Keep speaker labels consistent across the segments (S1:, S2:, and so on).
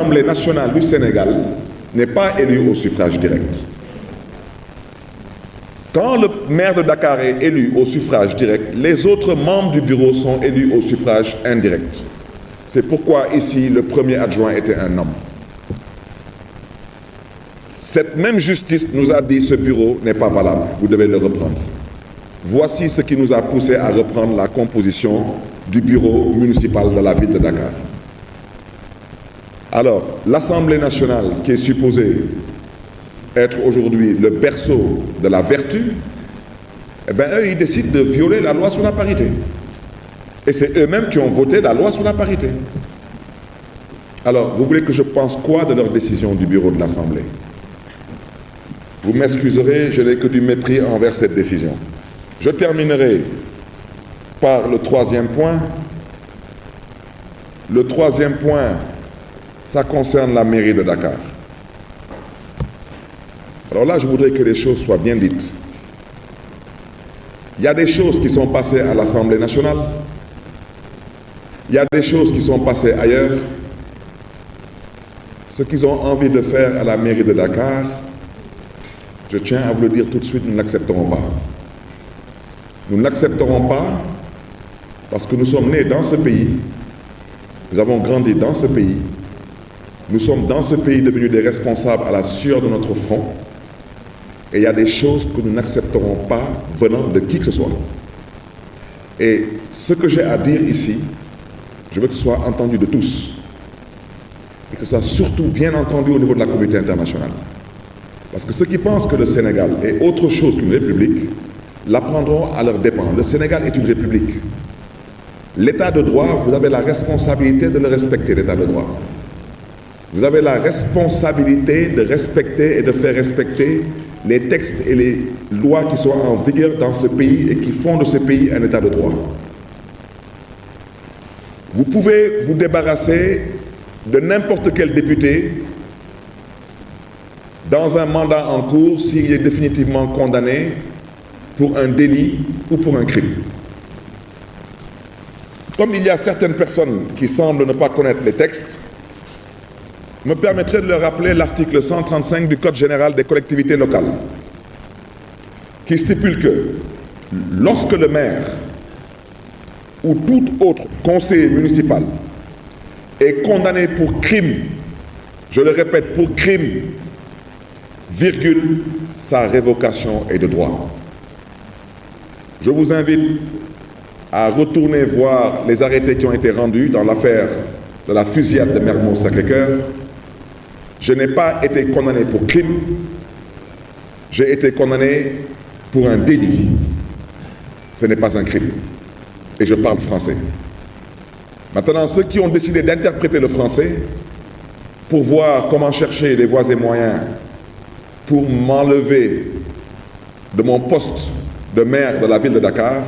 S1: l'Assemblée nationale du Sénégal n'est pas élue au suffrage direct. Quand le maire de Dakar est élu au suffrage direct, les autres membres du bureau sont élus au suffrage indirect. C'est pourquoi ici, le premier adjoint était un homme. Cette même justice nous a dit ce bureau n'est pas valable, vous devez le reprendre. Voici ce qui nous a poussé à reprendre la composition du bureau municipal de la ville de Dakar. Alors, l'Assemblée nationale, qui est supposée être aujourd'hui le berceau de la vertu, eh bien, eux, ils décident de violer la loi sur la parité. Et c'est eux-mêmes qui ont voté la loi sur la parité. Alors, vous voulez que je pense quoi de leur décision du bureau de l'Assemblée? Vous m'excuserez, je n'ai que du mépris envers cette décision. Je terminerai par le troisième point. Le troisième point, ça concerne la mairie de Dakar. Alors là, je voudrais que les choses soient bien dites. Il y a des choses qui sont passées à l'Assemblée nationale. Il y a des choses qui sont passées ailleurs. Ce qu'ils ont envie de faire à la mairie de Dakar, je tiens à vous le dire tout de suite, nous n'accepterons pas. Nous n'accepterons pas parce que nous sommes nés dans ce pays, nous avons grandi dans ce pays, nous sommes dans ce pays devenus des responsables à la sueur de notre front, et il y a des choses que nous n'accepterons pas venant de qui que ce soit. Et ce que j'ai à dire ici, je veux que ce soit entendu de tous, et que ce soit surtout bien entendu au niveau de la communauté internationale. Parce que ceux qui pensent que le Sénégal est autre chose qu'une république, l'apprendront à leurs dépens. Le Sénégal est une république. L'état de droit, vous avez la responsabilité de le respecter, l'état de droit. Vous avez la responsabilité de respecter et de faire respecter les textes et les lois qui sont en vigueur dans ce pays et qui font de ce pays un état de droit. Vous pouvez vous débarrasser de n'importe quel député dans un mandat en cours s'il est définitivement condamné pour un délit ou pour un crime. Comme il y a certaines personnes qui semblent ne pas connaître les textes, me permettrai de leur rappeler l'article 135 du Code général des collectivités locales, qui stipule que lorsque le maire ou tout autre conseiller municipal est condamné pour crime, je le répète, pour crime, virgule, sa révocation est de droit. Je vous invite à retourner voir les arrêtés qui ont été rendus dans l'affaire de la fusillade de Mermoz-Sacré-Cœur. Je n'ai pas été condamné pour crime, j'ai été condamné pour un délit. Ce n'est pas un crime. Et je parle français. Maintenant, ceux qui ont décidé d'interpréter le français pour voir comment chercher les voies et moyens pour m'enlever de mon poste de maire de la ville de Dakar,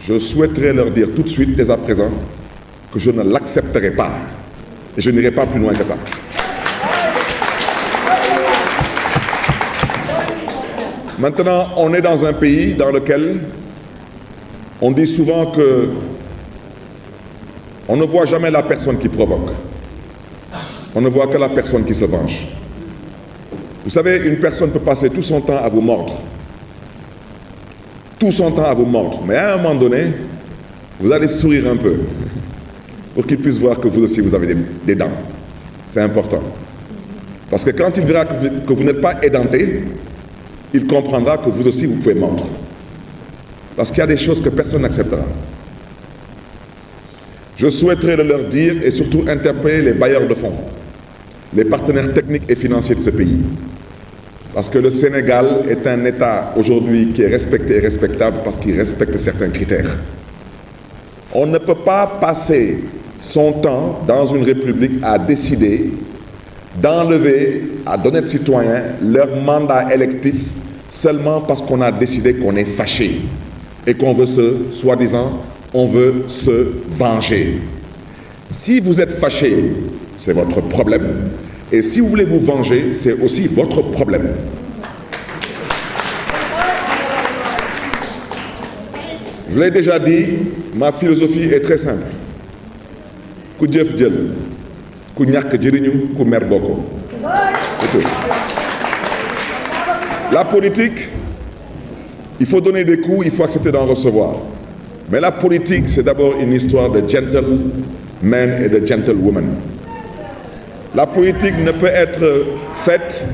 S1: je souhaiterais leur dire tout de suite, dès à présent, que je ne l'accepterai pas. Et je n'irai pas plus loin que ça. Maintenant, on est dans un pays dans lequel on dit souvent que on ne voit jamais la personne qui provoque. On ne voit que la personne qui se venge. Vous savez, une personne peut passer tout son temps à vous mordre. Tout son temps à vous mordre. Mais à un moment donné, vous allez sourire un peu pour qu'il puisse voir que vous aussi, vous avez des dents. C'est important. Parce que quand il verra que vous n'êtes pas édenté, il comprendra que vous aussi, vous pouvez mordre. Parce qu'il y a des choses que personne n'acceptera. Je souhaiterais leur dire et surtout interpeller les bailleurs de fonds, les partenaires techniques et financiers de ce pays. Parce que le Sénégal est un État aujourd'hui qui est respecté et respectable parce qu'il respecte certains critères. On ne peut pas passer son temps dans une république à décider d'enlever à d'honnêtes citoyens leur mandat électif seulement parce qu'on a décidé qu'on est fâché et qu'on veut soi-disant, on veut se venger. Si vous êtes fâché, c'est votre problème. Et si vous voulez vous venger, c'est aussi votre problème. Je l'ai déjà dit, ma philosophie est très simple. Ku jëf jël, ku ñàkk jëriñu ku mer bokko. C'est tout. La politique, il faut donner des coups, il faut accepter d'en recevoir. Mais la politique, c'est d'abord une histoire de gentlemen et de gentlewomen. La politique ne peut être faite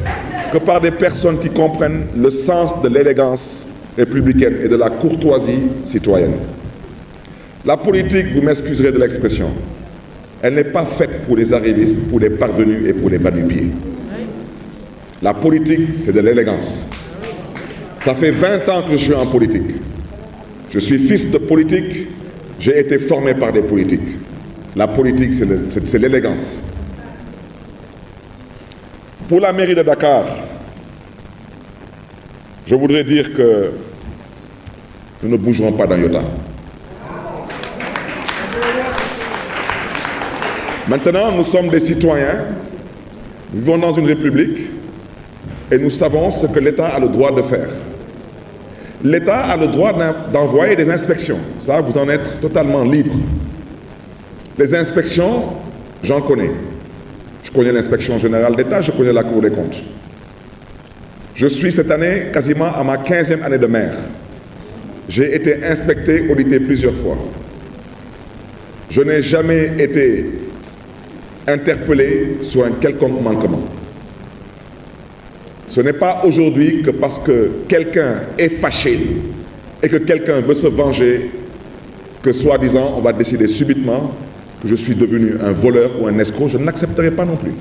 S1: que par des personnes qui comprennent le sens de l'élégance républicaine et de la courtoisie citoyenne. La politique, vous m'excuserez de l'expression, elle n'est pas faite pour les arrivistes, pour les parvenus et pour les bas du pied. La politique, c'est de l'élégance. Ça fait 20 ans que je suis en politique. Je suis fils de politique, j'ai été formé par des politiques. La politique, c'est l'élégance. Pour la mairie de Dakar, je voudrais dire que nous ne bougerons pas d'un iota. Maintenant, nous sommes des citoyens, nous vivons dans une république et nous savons ce que l'État a le droit de faire. L'État a le droit d'envoyer des inspections. Ça, vous en êtes totalement libre. Les inspections, j'en connais. Je connais l'inspection générale d'État, je connais la Cour des comptes. Je suis cette année quasiment à ma 15e année de maire. J'ai été inspecté, audité plusieurs fois. Je n'ai jamais été interpellé sur un quelconque manquement. Ce n'est pas aujourd'hui que parce que quelqu'un est fâché et que quelqu'un veut se venger que soi-disant on va décider subitement que je suis devenu un voleur ou un escroc. Je ne l'accepterai pas non plus.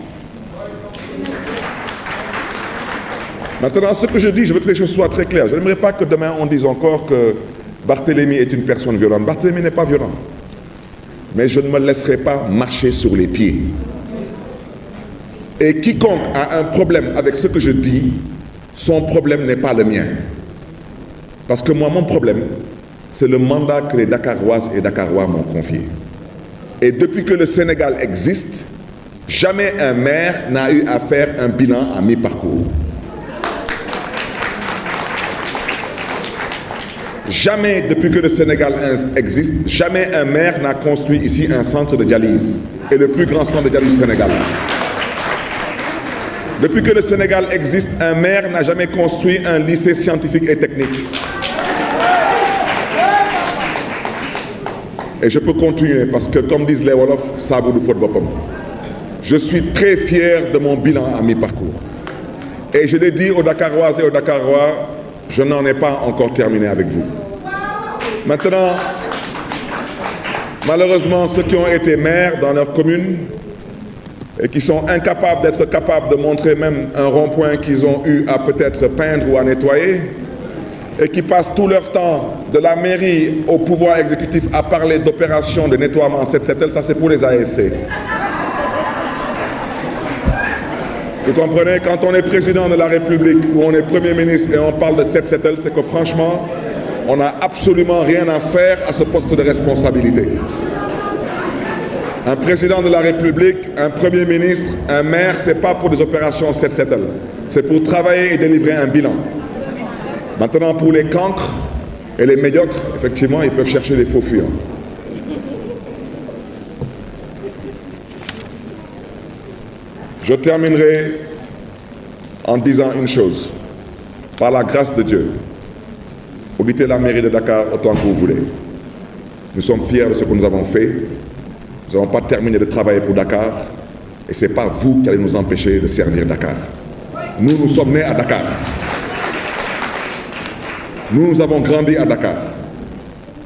S1: Maintenant, ce que je dis, je veux que les choses soient très claires. Je n'aimerais pas que demain on dise encore que Barthélémy est une personne violente. Barthélémy n'est pas violent. Mais je ne me laisserai pas marcher sur les pieds. Et quiconque a un problème avec ce que je dis, son problème n'est pas le mien. Parce que moi, mon problème, c'est le mandat que les Dakaroises et Dakarois m'ont confié. Et depuis que le Sénégal existe, jamais un maire n'a eu à faire un bilan à mi-parcours. Jamais, depuis que le Sénégal existe, jamais un maire n'a construit ici un centre de dialyse. Et le plus grand centre de dialyse du Sénégal. Depuis que le Sénégal existe, un maire n'a jamais construit un lycée scientifique et technique. Et je peux continuer parce que, comme disent les Wolofs, ça vaut du faute bopam. Je suis très fier de mon bilan à mi-parcours. Et je l'ai dit aux Dakaroises et aux Dakarois, je n'en ai pas encore terminé avec vous. Maintenant, malheureusement, ceux qui ont été maires dans leur commune et qui sont incapables d'être capables de montrer même un rond-point qu'ils ont eu à peut-être peindre ou à nettoyer, et qui passent tout leur temps de la mairie au pouvoir exécutif à parler d'opérations de nettoiement 7-7L, ça c'est pour les ASC. Vous comprenez, quand on est président de la République ou on est Premier ministre et on parle de 7-7L, c'est que franchement, on n'a absolument rien à faire à ce poste de responsabilité. Un président de la République, un Premier ministre, un maire, ce n'est pas pour des opérations 7-7L. C'est pour travailler et délivrer un bilan. Maintenant, pour les cancres et les médiocres, effectivement, ils peuvent chercher des faux fuyants. Je terminerai en disant une chose. Par la grâce de Dieu, auditez la mairie de Dakar autant que vous voulez. Nous sommes fiers de ce que nous avons fait. Nous n'avons pas terminé de travailler pour Dakar. Et ce n'est pas vous qui allez nous empêcher de servir Dakar. Nous, nous sommes nés à Dakar. Nous, nous avons grandi à Dakar.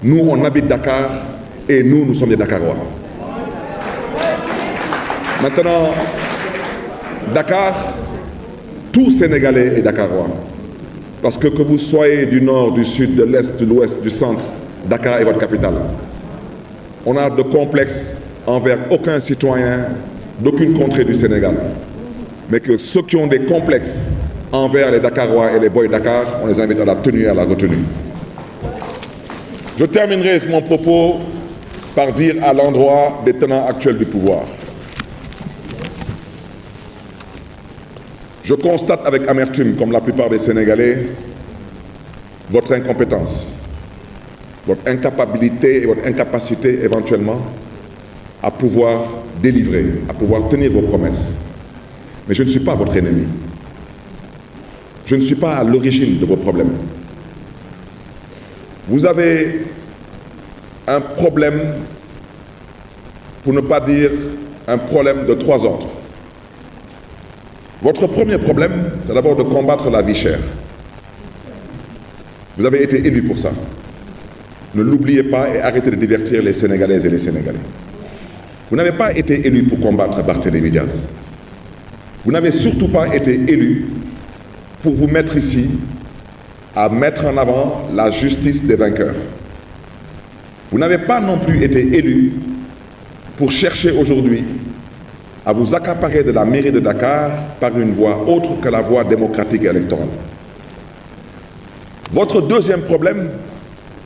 S1: Nous, on habite Dakar et nous, nous sommes des Dakarois. Maintenant, Dakar, tout Sénégalais est Dakarois. Parce que vous soyez du nord, du sud, de l'est, de l'ouest, du centre, Dakar est votre capitale. On a de complexes envers aucun citoyen d'aucune contrée du Sénégal. Mais que ceux qui ont des complexes envers les Dakarois et les boys Dakar, on les invite à la tenue et à la retenue. Je terminerai mon propos par dire à l'endroit des tenants actuels du pouvoir. Je constate avec amertume, comme la plupart des Sénégalais, votre incompétence, votre incapabilité et votre incapacité éventuellement à pouvoir délivrer, à pouvoir tenir vos promesses. Mais je ne suis pas votre ennemi. Je ne suis pas à l'origine de vos problèmes. Vous avez un problème, pour ne pas dire un problème de 3 ordres. Votre premier problème, c'est d'abord de combattre la vie chère. Vous avez été élu pour ça. Ne l'oubliez pas et arrêtez de divertir les Sénégalaises et les Sénégalais. Vous n'avez pas été élu pour combattre Barthélémy Diaz. Vous n'avez surtout pas été élu pour vous mettre ici à mettre en avant la justice des vainqueurs. Vous n'avez pas non plus été élu pour chercher aujourd'hui à vous accaparer de la mairie de Dakar par une voie autre que la voie démocratique et électorale. Votre deuxième problème,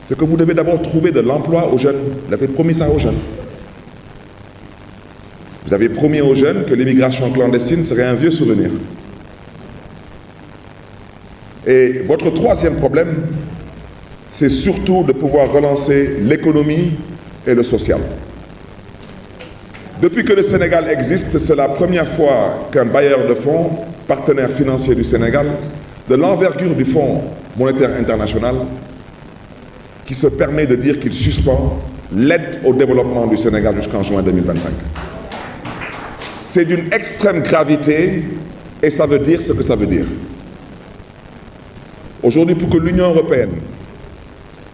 S1: c'est que vous devez d'abord trouver de l'emploi aux jeunes. Vous avez promis ça aux jeunes. Vous avez promis aux jeunes que l'immigration clandestine serait un vieux souvenir. Et votre troisième problème, c'est surtout de pouvoir relancer l'économie et le social. Depuis que le Sénégal existe, c'est la première fois qu'un bailleur de fonds, partenaire financier du Sénégal, de l'envergure du Fonds monétaire international, qui se permet de dire qu'il suspend l'aide au développement du Sénégal jusqu'en juin 2025. C'est d'une extrême gravité et ça veut dire ce que ça veut dire. Aujourd'hui, pour que l'Union européenne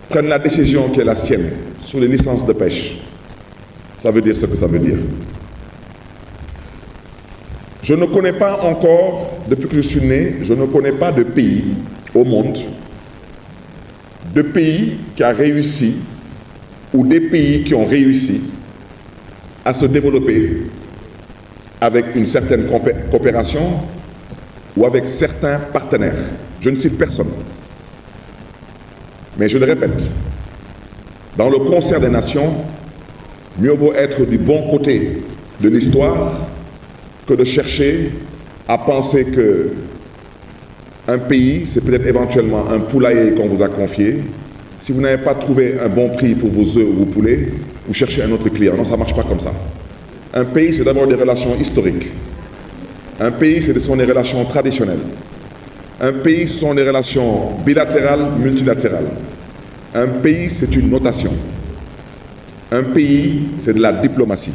S1: prenne la décision qui est la sienne sur les licences de pêche, ça veut dire ce que ça veut dire. Je ne connais pas encore, depuis que je suis né, je ne connais pas de pays au monde, de pays qui a réussi, ou des pays qui ont réussi à se développer avec une certaine coopération ou avec certains partenaires. Je ne cite personne. Mais je le répète, dans le concert des nations, mieux vaut être du bon côté de l'histoire que de chercher à penser que un pays, c'est peut-être éventuellement un poulailler qu'on vous a confié. Si vous n'avez pas trouvé un bon prix pour vos œufs ou vos poulets, vous cherchez un autre client. Non, ça ne marche pas comme ça. Un pays, c'est d'abord des relations historiques. Un pays, ce sont des relations traditionnelles. Un pays, ce sont des relations bilatérales, multilatérales. Un pays, c'est une notation. Un pays, c'est de la diplomatie.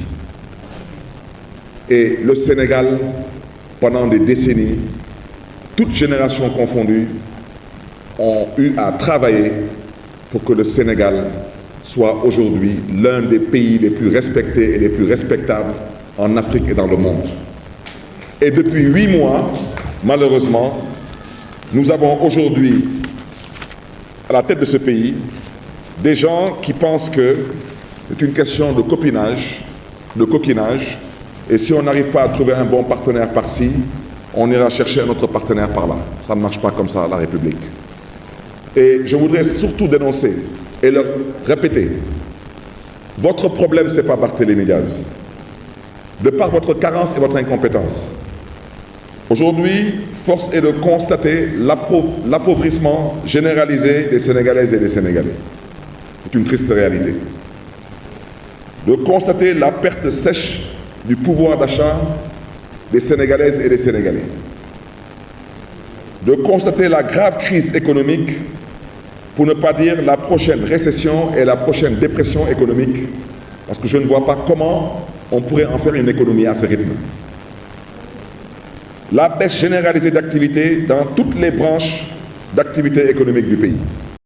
S1: Et le Sénégal, pendant des décennies, toutes générations confondues, ont eu à travailler pour que le Sénégal soit aujourd'hui l'un des pays les plus respectés et les plus respectables en Afrique et dans le monde. Et depuis 8 mois, malheureusement, nous avons aujourd'hui, à la tête de ce pays, des gens qui pensent que c'est une question de copinage, de coquinage, et si on n'arrive pas à trouver un bon partenaire par-ci, on ira chercher un autre partenaire par là. Ça ne marche pas comme ça, la République. Et je voudrais surtout dénoncer et leur répéter, votre problème, ce n'est pas Barthélémy Diaz. De par votre carence et votre incompétence, aujourd'hui, force est de constater l'appauvrissement généralisé des Sénégalaises et des Sénégalais. C'est une triste réalité. De constater la perte sèche du pouvoir d'achat des Sénégalaises et des Sénégalais. De constater la grave crise économique, pour ne pas dire la prochaine récession et la prochaine dépression économique, parce que je ne vois pas comment on pourrait en faire une économie à ce rythme. La baisse généralisée d'activité dans toutes les branches d'activité économique du pays.